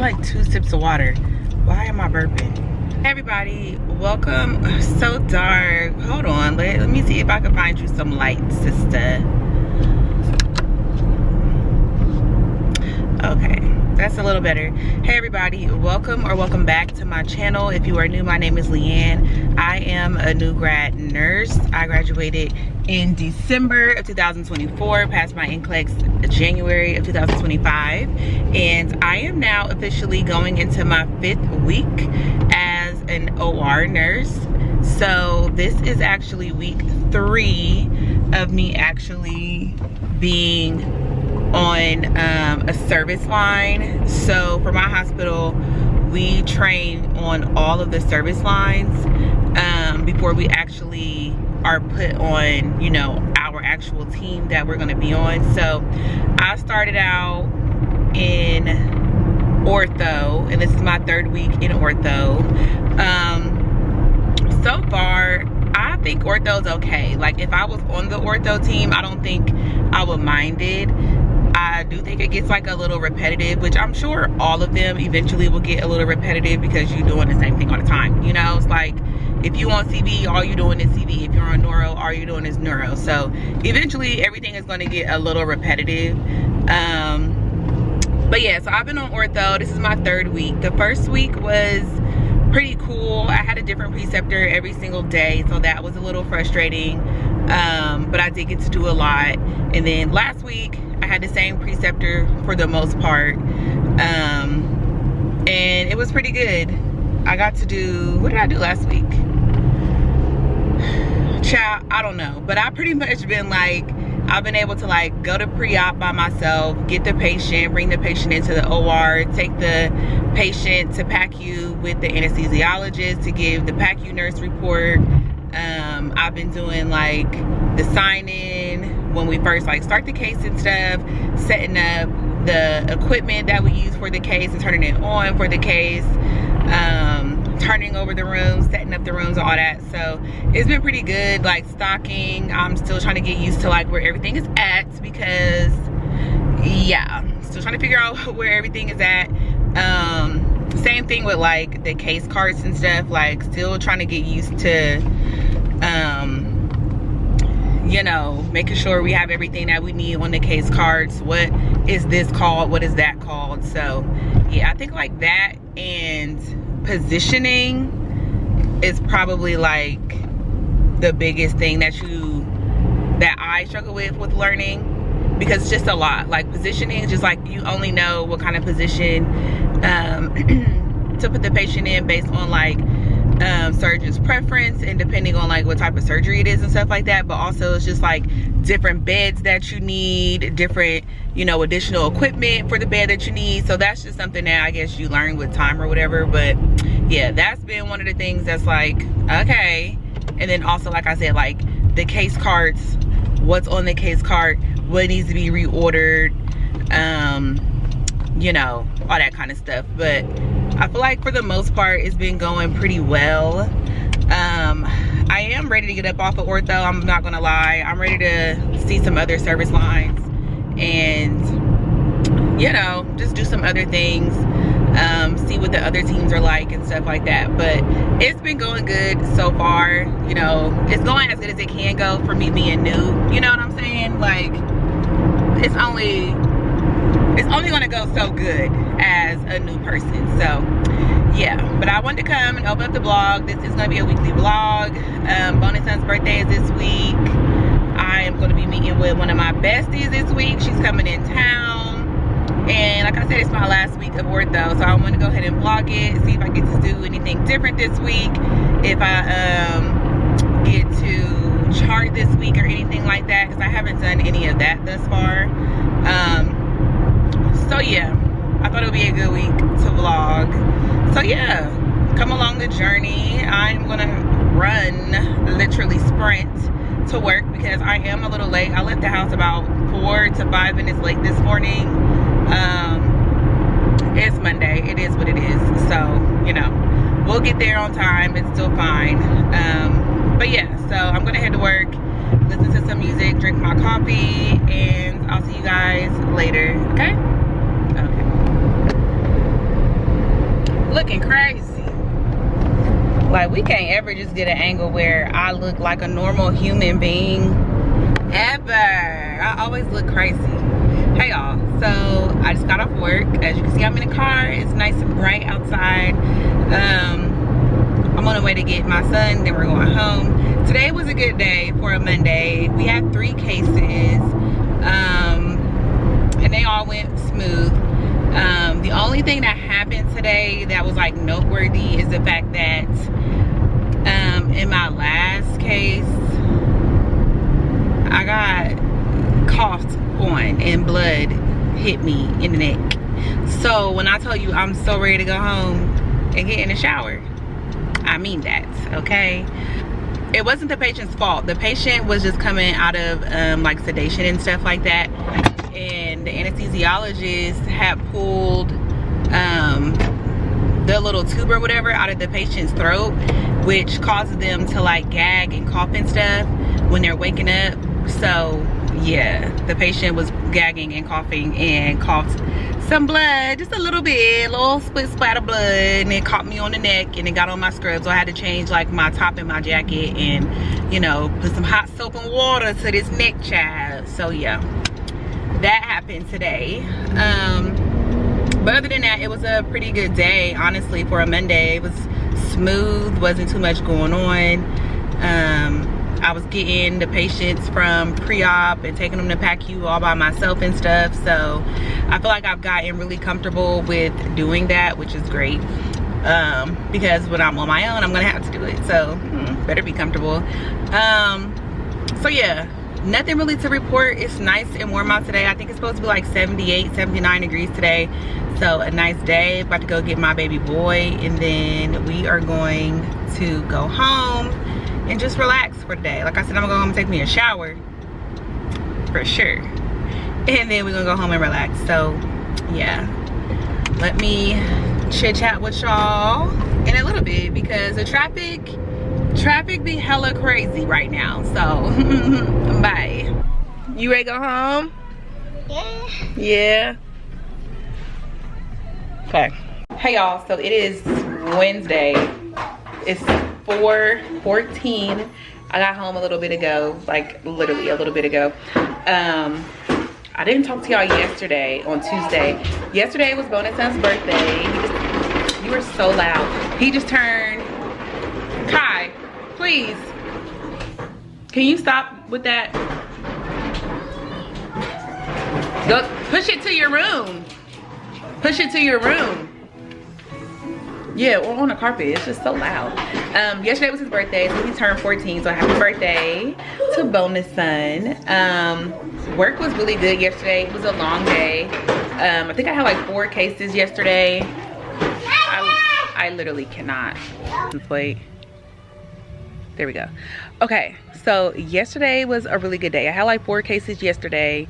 like 2 sips of water. Why am I burping? Hey everybody, welcome. So dark. Hold on, let me see if I can find you some light, sister. Okay, that's a little better. Hey everybody, welcome back to my channel. If you are new, my name is Leanne. I am a new grad nurse. I graduated in December of 2024, passed my NCLEX January of 2025, and I am now officially going into my 5th week as an OR nurse. So this is actually week 3 of me actually being on a service line. So for my hospital, we train on all of the service lines before we actually are put on, you know, our actual team that we're going to be on. So I started out in Ortho, and this is my 3rd week in Ortho. So far I think Ortho's okay. Like, if I was on the Ortho team, I don't think I would mind it. I do think it gets like a little repetitive, which I'm sure all of them eventually will get a little repetitive because you're doing the same thing all the time. You know, it's like if you on CV, all you're doing is CV. If you're on neuro, all you're doing is neuro. So eventually everything is going to get a little repetitive. But yeah, so I've been on Ortho. This is my 3rd week. The first week was pretty cool. I had a different preceptor every single day, so that was a little frustrating. But I did get to do a lot. And then last week I had the same preceptor for the most part, and it was pretty good. I got to do, what did I do last week? Child, I don't know, but I pretty much been like, I've been able to like go to pre-op by myself, get the patient, bring the patient into the OR, take the patient to PACU with the anesthesiologist to give the PACU nurse report. I've been doing like the sign-in when we first like start the case and stuff, setting up the equipment that we use for the case and turning it on for the case, turning over the rooms, setting up the rooms, all that. So it's been pretty good. Like stocking, I'm still trying to get used to like where everything is at, because yeah, still trying to figure out where everything is at. Same thing with like the case cards and stuff, like still trying to get used to you know, making sure we have everything that we need on the case cards. What is this called? What is that called? So yeah, I think like that and positioning is probably like the biggest thing that I struggle with learning, because it's just a lot. Like positioning is just like, you only know what kind of position to put the patient in based on like surgeon's preference and depending on like what type of surgery it is and stuff like that. But also it's just like different beds that you need, different, you know, additional equipment for the bed that you need. So that's just something that I guess you learn with time or whatever. But yeah, that's been one of the things that's like, okay. And then also, like I said, like the case cards, what's on the case card, what needs to be reordered, you know, all that kind of stuff. But I feel like for the most part it's been going pretty well. I am ready to get up off of Ortho, I'm not gonna lie. I'm ready to see some other service lines and, you know, just do some other things, see what the other teams are like and stuff like that. But it's been going good so far. You know, it's going as good as it can go for me being new, you know what I'm saying? Like it's only gonna go so good as a new person. So yeah, but I wanted to come and open up the vlog. This is gonna be a weekly vlog. Bonus son's birthday is this week. I am gonna be meeting with one of my besties this week. She's coming in town, and like I said, it's my last week of Ortho, so I want to go ahead and vlog it, see if I get to do anything different this week, if I get to chart this week or anything like that, because I haven't done any of that thus far. So yeah, I thought it would be a good week to vlog. So yeah, come along the journey. I'm gonna run, literally sprint to work, because I am a little late. I left the house about 4 to 5 minutes late this morning. It's Monday, it is what it is. So, you know, we'll get there on time, it's still fine. But yeah, so I'm gonna head to work, listen to some music, drink my coffee, and I'll see you guys later, okay? Okay. looking crazy. Like, we can't ever just get an angle where I look like a normal human being ever. I always look crazy. Hey y'all, so I just got off work. As you can see, I'm in the car. It's nice and bright outside. I'm on the way to get my son, then we're going home. Today was a good day for a Monday. We had 3 cases, and they all went smooth. The only thing that happened today that was like noteworthy is the fact that in my last case, I got coughed on and blood hit me in the neck. So when I tell you I'm so ready to go home and get in the shower, I mean that, okay? It wasn't the patient's fault. The patient was just coming out of like sedation and stuff like that, and the anesthesiologist had pulled the little tube or whatever out of the patient's throat, which causes them to like gag and cough and stuff when they're waking up. So yeah, the patient was gagging and coughing and coughed some blood, just a little bit, a little splat of blood, and it caught me on the neck and it got on my scrubs. So I had to change like my top and my jacket and, you know, put some hot soap and water to this neck, child. So yeah, that happened today. But other than that, it was a pretty good day, honestly, for a Monday. It was smooth, wasn't too much going on. I was getting the patients from pre-op and taking them to PACU all by myself and stuff. So I feel like I've gotten really comfortable with doing that, which is great. Because when I'm on my own, I'm gonna have to do it. So better be comfortable. So yeah, nothing really to report. It's nice and warm out today. I think it's supposed to be like 78, 79 degrees today. So a nice day. About to go get my baby boy, and then we are going to go home and just relax for the day. Like I said, I'm gonna go home and take me a shower for sure, and then we're gonna go home and relax. So yeah, let me chit chat with y'all in a little bit because the traffic be hella crazy right now. So bye. You ready to go home? Yeah. Okay. Hey y'all, so it is Wednesday. It's 4:14. I got home a little bit ago, like literally a little bit ago. I didn't talk to y'all yesterday on Tuesday. Yesterday was Bonus Son's birthday. You were so loud. He just turned. Kai, please. Can you stop with that? Go push it to your room. Push it to your room. Yeah, or on the carpet. It's just so loud. Yesterday was his birthday, so he turned 14. So happy birthday to Bonus Son. Work was really good yesterday. It was a long day. I think I had like 4 cases yesterday. I literally cannot. Wait. There we go. Okay, so yesterday was a really good day. I had like 4 cases yesterday,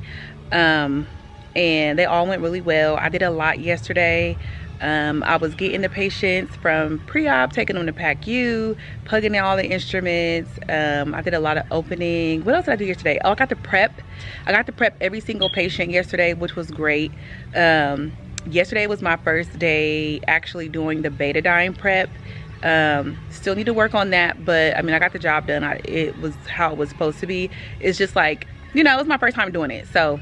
and they all went really well. I did a lot yesterday. I was getting the patients from pre-op, taking them to PACU, plugging in all the instruments. I did a lot of opening. What else did I do yesterday? Oh, I got to prep. I got to prep every single patient yesterday, which was great. Yesterday was my first day actually doing the betadine prep. Still need to work on that, but I mean, I got the job done. It was how it was supposed to be. It's just like, you know, it was my first time doing it. So,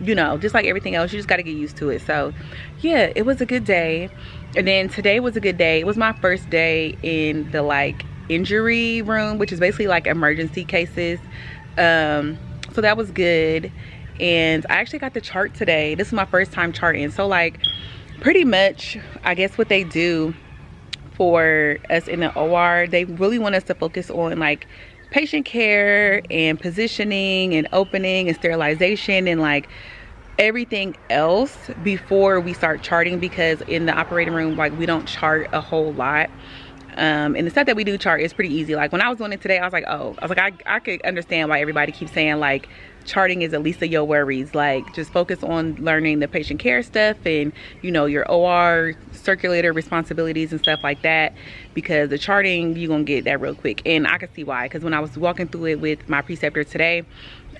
you know, just like everything else, you just got to get used to it. So yeah, it was a good day. And then today was a good day. It was my first day in the like injury room, which is basically like emergency cases. So that was good. And I actually got the chart today. This is my first time charting. So like pretty much, I guess what they do for us in the OR, they really want us to focus on like patient care and positioning and opening and sterilization and like everything else before we start charting, because in the operating room, like, we don't chart a whole lot. And the stuff that we do chart is pretty easy. Like when I was doing it today, I was like, I could understand why everybody keeps saying like charting is the least of your worries. Like just focus on learning the patient care stuff and, you know, your OR circulator responsibilities and stuff like that, because the charting, you're gonna get that real quick. And I could see why, because when I was walking through it with my preceptor today,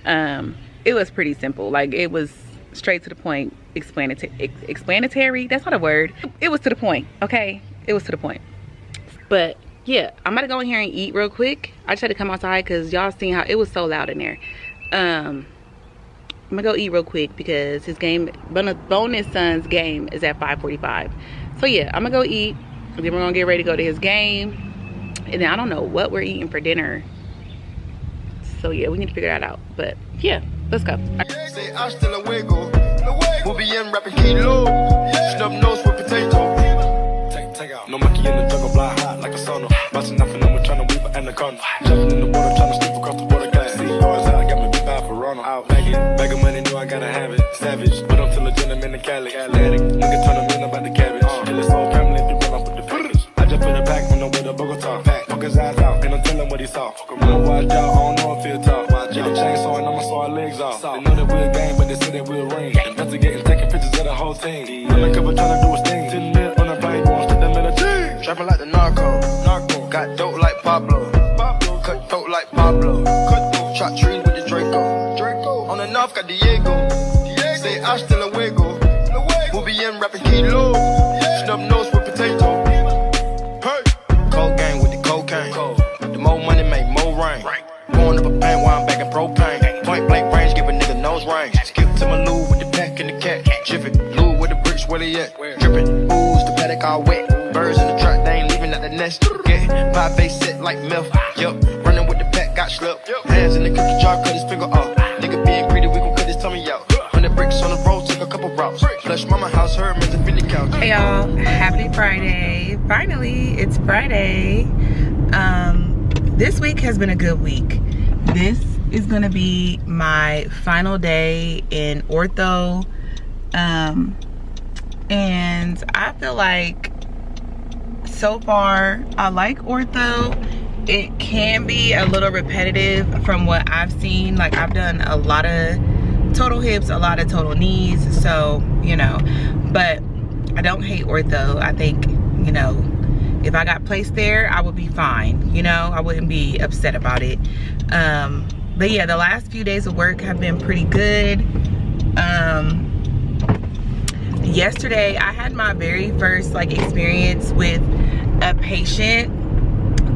it was pretty simple. Like it was straight to the point, explanatory. That's not a word. It was to the point, okay? it was to the point. But yeah, I'm gonna go in here and eat real quick. I just had to come outside because y'all seen how it was so loud in there. I'm gonna go eat real quick because his game, bonus son's game, is at 5:45. So yeah, I'm gonna go eat, and then we're gonna get ready to go to his game. And then I don't know what we're eating for dinner. So yeah, we need to figure that out. But yeah, let's go. Say hasta luego. We'll be in rapping kilo. Snub nose with potato. Take out. No monkey in the jungle, fly high like a sauna. Bouncing nothing, I'm trying to weave an anaconda. Jumping in the water, trying to sleep across the water. Got see yours out, got me big bad for Ronald. Out, bag of money, know I gotta have it. Savage, but I'm still a gentleman in Cali. Athletic, nigga turn them in about the cabbage. Kill this whole family, they run off with the package. I just put a pack on the way to Bogota. Fuck his eyes out, and I'm telling what he saw. I'ma watch out, I don't know if he'll talk. Get a chainsaw and I'ma saw our legs off. They know that we're a gang, but they say that we'll ring. Investigating, taking pictures of the whole team. Undercover trying to do his thing. 10 mil on a plane, going straight to military. Trapping like the narco. Got dope like Pablo. Cut dope like Pablo. Shot trees with the Draco. On the north got Diego. Say hasta luego. We'll be in rapping kilo. Snub nose with potato. Hey. Cold gang with the cocaine. The more money make more rain. Going up a pain while I'm back in propane. Point blank range, give a nigga nose range. Skip to my loo with the pack and the cat. Jiffy, loo with the bricks, where they at? Drippin', ooze, the paddock all wet. Birds in the truck, they ain't leaving at the nest. Get pie face set like milk. Yup, running with the pack, got slipped. Hands in the cookie jar, cut his finger off. Nigga being greedy, we gon' cut his tummy out. 100 bricks on the road, took a couple routes. Flush mama house, her man's a Philly couch. Hey y'all, happy Friday. Finally, it's Friday. This week has been a good week. This is gonna be my final day in ortho. And I feel like so far I like ortho. It can be a little repetitive from what I've seen. Like, I've done a lot of total hips, a lot of total knees, so you know, but I don't hate ortho. I think, you know, if I got placed there, I would be fine. You know, I wouldn't be upset about it. But yeah, the last few days of work have been pretty good. Yesterday, I had my very first like experience with a patient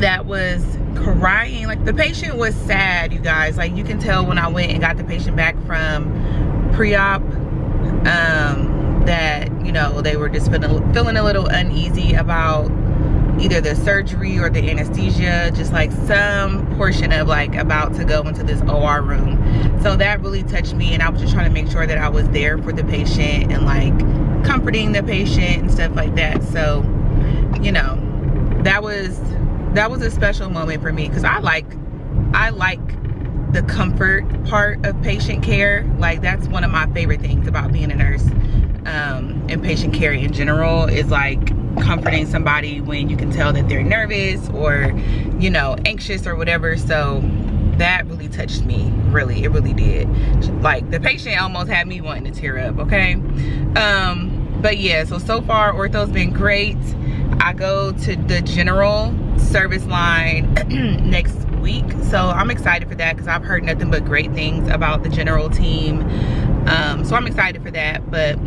that was crying. Like, the patient was sad, you guys. Like, you can tell when I went and got the patient back from pre-op, that, you know, they were just feeling a little uneasy about either the surgery or the anesthesia, just like some portion of like about to go into this OR room. So that really touched me, and I was just trying to make sure that I was there for the patient and like comforting the patient and stuff like that. So, you know, that was a special moment for me, because I like the comfort part of patient care. Like, that's one of my favorite things about being a nurse, and patient care in general, is like comforting somebody when you can tell that they're nervous or, you know, anxious or whatever. So that really touched me, really, it really did. Like, the patient almost had me wanting to tear up, okay? But yeah, so far ortho's been great. I go to the general service line next week, so I'm excited for that, because I've heard nothing but great things about the general team. So I'm excited for that. But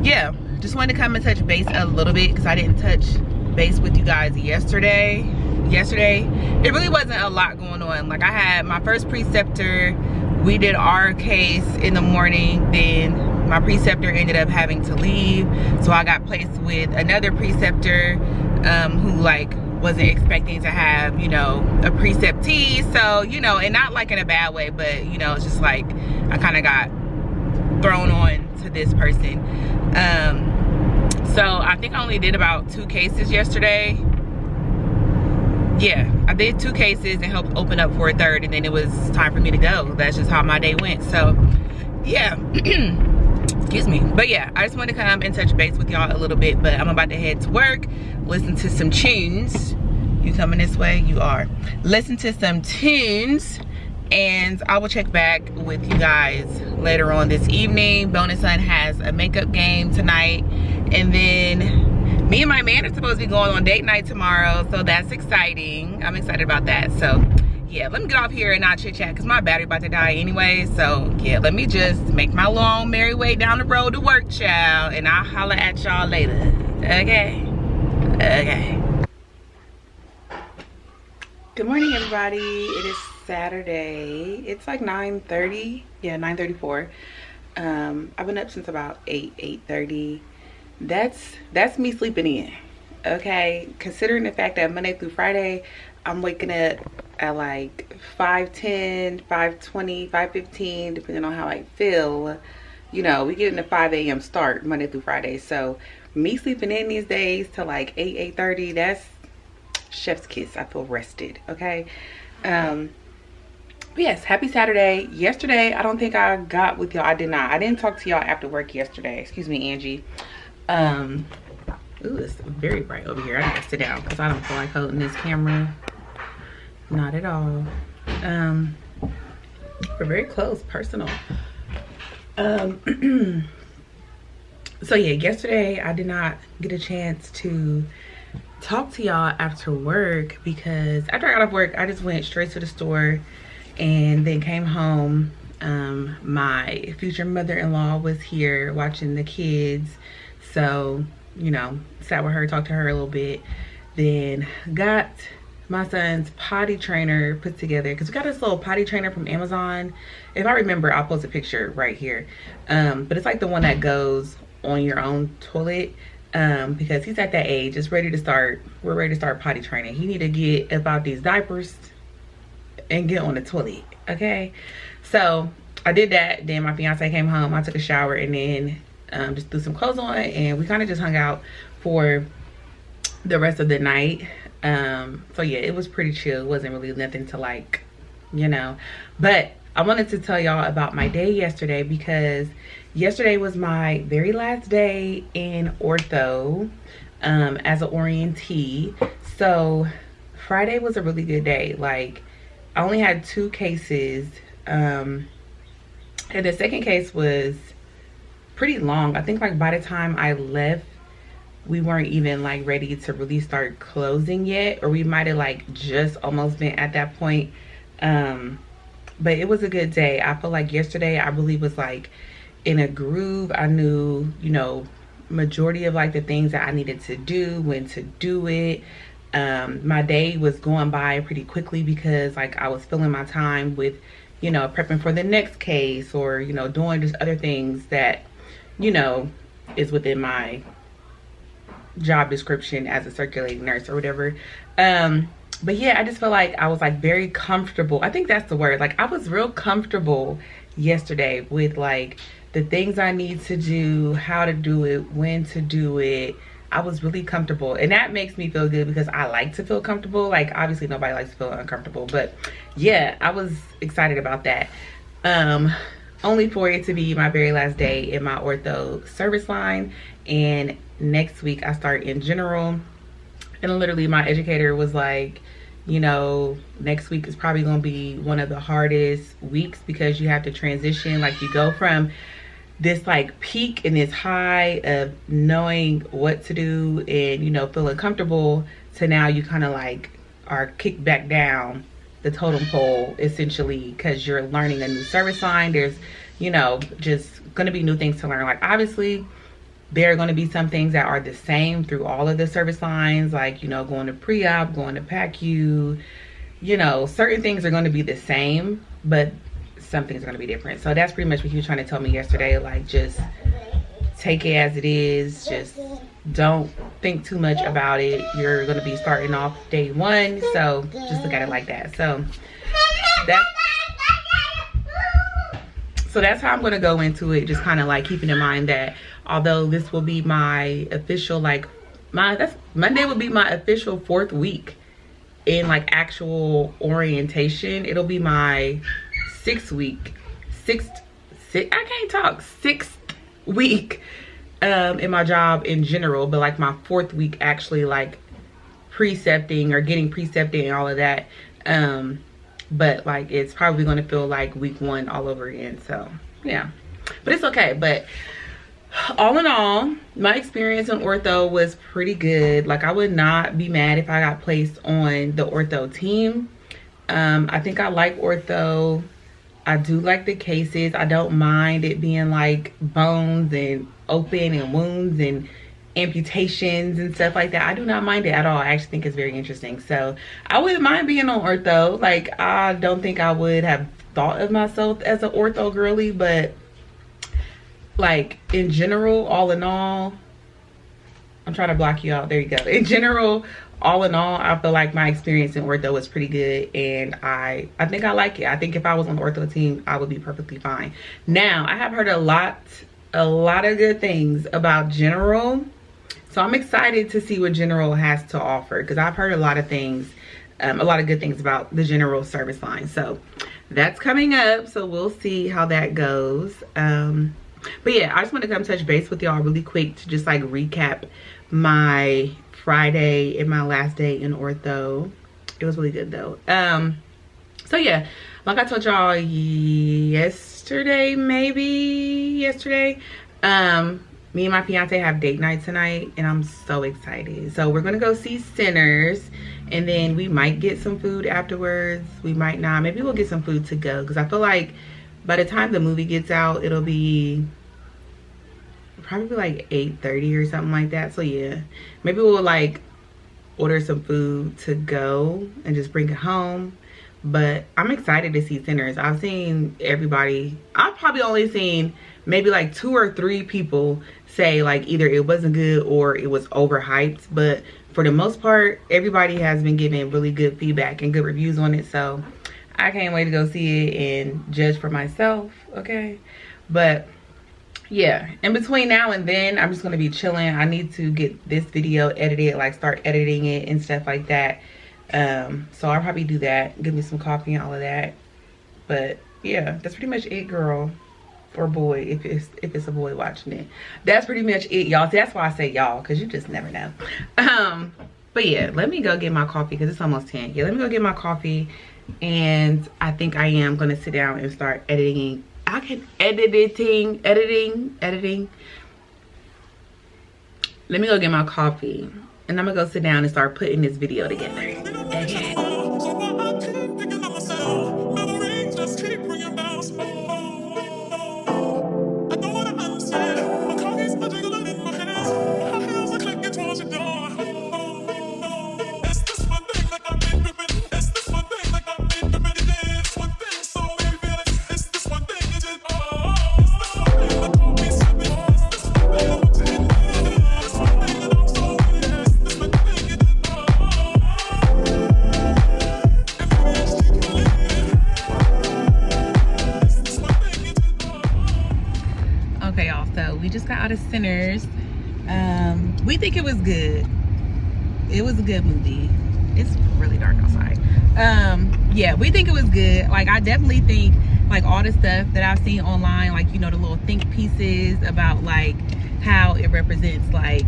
yeah, just wanted to come and touch base a little bit, because I didn't touch base with you guys yesterday. It really wasn't a lot going on. Like, I had my first preceptor, we did our case in the morning, then my preceptor ended up having to leave, so I got placed with another preceptor who like wasn't expecting to have, you know, a preceptee. So, you know, and not like in a bad way, but you know, it's just like I kind of got thrown on to this person. So I think I only did about 2 cases yesterday. Yeah, I did 2 cases and helped open up for a third, and then it was time for me to go. That's just how my day went. So yeah. Excuse me. But yeah, I just wanted to come and touch base with y'all a little bit. But I'm about to head to work, listen to some tunes. You coming this way? You are. Listen to some tunes, and I will check back with you guys later on this evening. Bonus son has a makeup game tonight, and then me and my man are supposed to be going on date night tomorrow, so that's exciting. I'm excited about that. So yeah, let me get off here and not chit chat, because my battery about to die anyway. So yeah, let me just make my long merry way down the road to work, child, and I'll holler at y'all later. Okay. Okay. Good morning, everybody. It is Saturday. It's like 9:30. Yeah, 9:34. I've been up since about 8:30. That's me sleeping in. Okay, considering the fact that Monday through Friday I'm waking up at like 5:10, 5:20, 5:15, depending on how I feel. You know, we get in a 5 a.m. start Monday through Friday. So me sleeping in these days to like 8:30, that's chef's kiss. I feel rested. Okay. But yes, happy Saturday. Yesterday, I don't think I got with y'all. I didn't talk to y'all after work yesterday. Excuse me, Angie. Ooh, it's very bright over here. I need to sit down because I don't feel like holding this camera. Not at all. We're very close, personal. So yeah, yesterday I did not get a chance to talk to y'all after work because after I got off work, I just went straight to the store and then came home. My future mother-in-law was here watching the kids. So, you know, sat with her, talked to her a little bit. Then got my son's potty trainer put together because we got this little potty trainer from Amazon. If I remember, I'll post a picture right here. But it's like the one that goes on your own toilet. Because he's at that age, it's ready to start. We're ready to start potty training. He need to get about these diapers and get on the toilet. Okay, so I did that. Then my fiance came home. I took a shower and then just threw some clothes on, and we kind of just hung out for the rest of the night. So yeah, it was pretty chill. It wasn't really nothing to like, you know. But I wanted to tell y'all about my day yesterday because yesterday was my very last day in ortho as an orientee. So Friday was a really good day. Like, I only had 2 cases. And the second case was pretty long. I think like by the time I left, we weren't even like ready to really start closing yet, or we might have like just almost been at that point. But it was a good day. I feel like yesterday I really was like in a groove. I knew, you know, majority of like the things that I needed to do, when to do it. My day was going by pretty quickly because like I was filling my time with, you know, prepping for the next case, or, you know, doing just other things that, you know, is within my job description as a circulating nurse or whatever. But yeah, I just felt like I was like very comfortable. I think that's the word. Like, I was real comfortable yesterday with like the things I need to do, how to do it, when to do it. I was really comfortable, and that makes me feel good because I like to feel comfortable. Like, obviously nobody likes to feel uncomfortable, but yeah, I was excited about that. Only for it to be my very last day in my ortho service line, and next week I start in general. And literally my educator was like, you know, next week is probably going to be one of the hardest weeks because you have to transition. Like, you go from this like peak and this high of knowing what to do and, you know, feeling comfortable, to now you kind of like are kicked back down the totem pole essentially because you're learning a new service line. There's, you know, just going to be new things to learn. Like, obviously there are going to be some things that are the same through all of the service lines, like, you know, going to pre-op, going to PACU, you know, certain things are going to be the same, but some things are going to be different. So that's pretty much what he was trying to tell me yesterday. Like, just take it as it is. Just don't think too much about it. You're going to be starting off day 1, so just look at it like that. So that's how I'm going to go into it, just kind of like keeping in mind that although this will be my official, like, Monday will be my official 4th week in like actual orientation. It'll be my 6th week in my job in general, but like my 4th week actually like precepting or getting precepted and all of that. But like, it's probably going to feel like week 1 all over again. So yeah, but it's okay. But all in all, my experience in ortho was pretty good. Like, I would not be mad if I got placed on the ortho team. I think I like ortho. I do like the cases. I don't mind it being like bones and open and wounds and amputations and stuff like that. I do not mind it at all. I actually think it's very interesting. So I wouldn't mind being on ortho. Like, I don't think I would have thought of myself as an ortho girly, but like in general, all in all, I'm trying to block you out. There you go. In general, all in all, I feel like my experience in ortho was pretty good, and I think I like it. I think if I was on the ortho team, I would be perfectly fine. Now, I have heard a lot of good things about general, so I'm excited to see what general has to offer, because I've heard a lot of things, a lot of good things about the general service line. So that's coming up, so we'll see how that goes. But yeah, I just want to come touch base with y'all really quick to just like recap my Friday and my last day in ortho. It was really good though. So yeah, like I told y'all yesterday, me and my fiance have date night tonight, and I'm so excited. So we're gonna go see Sinners, and then we might get some food afterwards. We might not. Maybe we'll get some food to go, because I feel like by the time the movie gets out, it'll be probably like 8:30 or something like that. So yeah, maybe we'll like order some food to go and just bring it home. But I'm excited to see Sinners. I've seen everybody. I've probably only seen maybe like 2 or 3 people say like either it wasn't good or it was overhyped. But for the most part, everybody has been giving really good feedback and good reviews on it. So I can't wait to go see it and judge for myself, okay? But yeah, in between now and then, I'm just gonna be chilling. I need to get this video edited, like start editing it and stuff like that. So I'll probably do that, give me some coffee and all of that. But yeah, that's pretty much it, girl, or boy, if it's a boy watching it. That's pretty much it, y'all. See, that's why I say y'all, because you just never know. But yeah, let me go get my coffee, because it's almost 10. Yeah, let me go get my coffee, and I think I am gonna sit down and start editing. Editing. Let me go get my coffee, and I'm gonna go sit down and start putting this video together. Okay. Okay, y'all, so we just got out of Sinners. We think it was good. It was a good movie. It's really dark outside. Yeah, we think it was good. Like, I definitely think like all the stuff that I've seen online, like, you know, the little think pieces about like how it represents like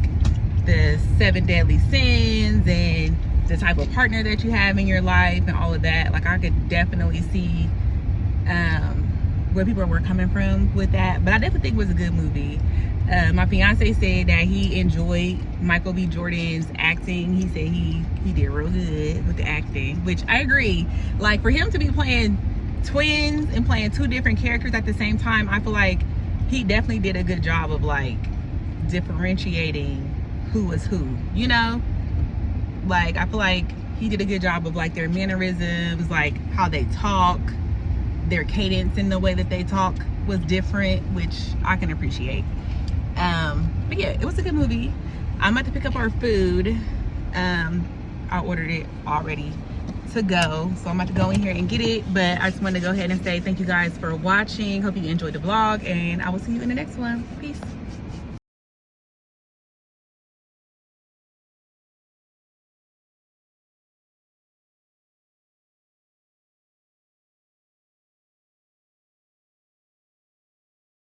the 7 deadly sins and the type of partner that you have in your life and all of that. Like, I could definitely see where people were coming from with that. But I definitely think it was a good movie. My fiance said that he enjoyed Michael B. Jordan's acting. He said he did real good with the acting, which I agree. Like, for him to be playing twins and playing 2 different characters at the same time, I feel like he definitely did a good job of like differentiating who was who, you know? Like, I feel like he did a good job of like their mannerisms, like how they talk, their cadence and the way that they talk was different, which I can appreciate. But yeah, it was a good movie. I'm about to pick up our food. I ordered it already to go, so I'm about to go in here and get it. But I just want to go ahead and say thank you guys for watching. Hope you enjoyed the vlog, and I will see you in the next one. Peace.